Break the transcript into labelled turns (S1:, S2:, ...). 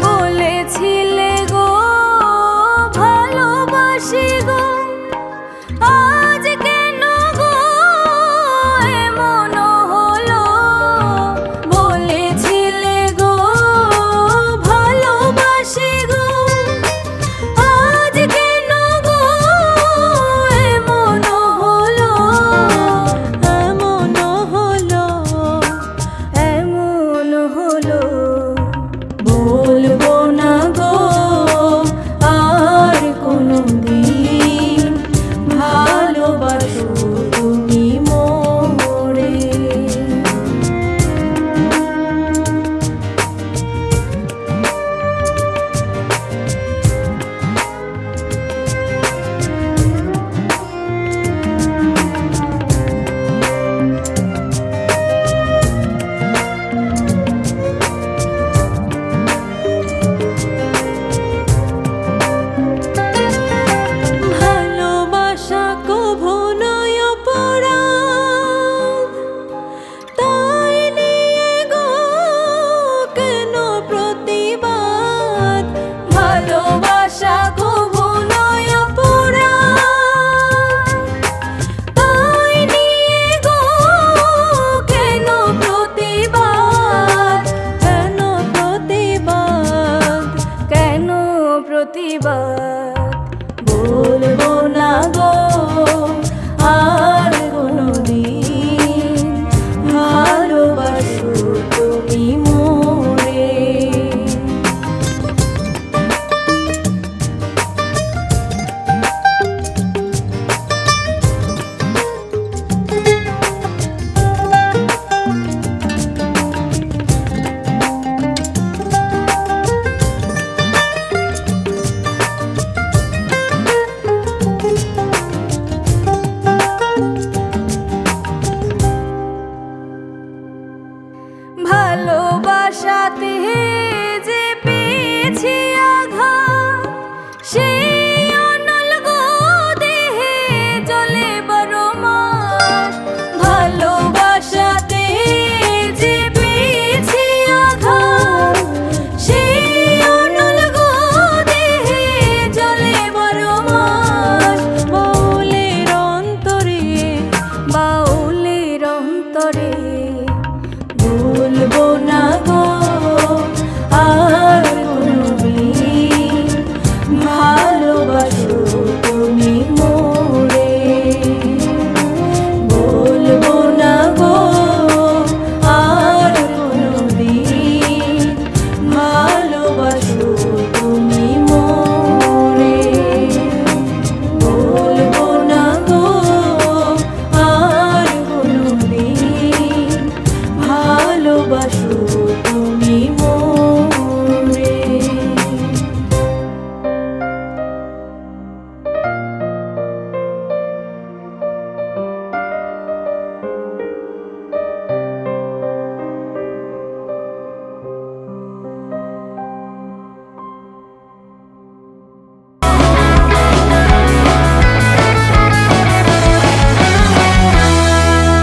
S1: বলেছিলে গো ভালোবাসি গো, আজ কেন গো এমন হলো? বলেছিলে গো ভালোবাসি গো, আজ কেন গো এমন হলো? এমন হলো, এমন হলো। বলবো না গো আর কোনোদিন, ভালোবাসো তুমি মোরে। ভালোবাসা কভু নয় অপরাধ, তাই নিয়ে গো কেন প্রতিবাদ? ভালোবাসা কভু নয় অপরাধ, তাই নিয়ে গো কেন প্রতিবাদ? কেন প্রতিবাদ? কেন প্রতিবাদ? বলবো না গো আর কোনোদিন, ভালোবাসো তুমি মোরে। ভালোবাসাতে যে পেয়েছি আঘাত, সেই অনল গো দেহে জ্বলে বারো মাস। ভালোবাসাতে যে পেয়েছি আঘাত, সেই অনল গো দেহে জ্বলে বারো মাস। বাউলের অন্তরে, বাউলের অন্তরে, বলবো না গো আর কোনোদিন, ভালোবাসো তুমি মোরে। বলবো না গো আর কোনোদিন, ভালোবাসো তুমি মোরে। বলবো না গো আর কোনোদিন, ভালোবাসো তুমি।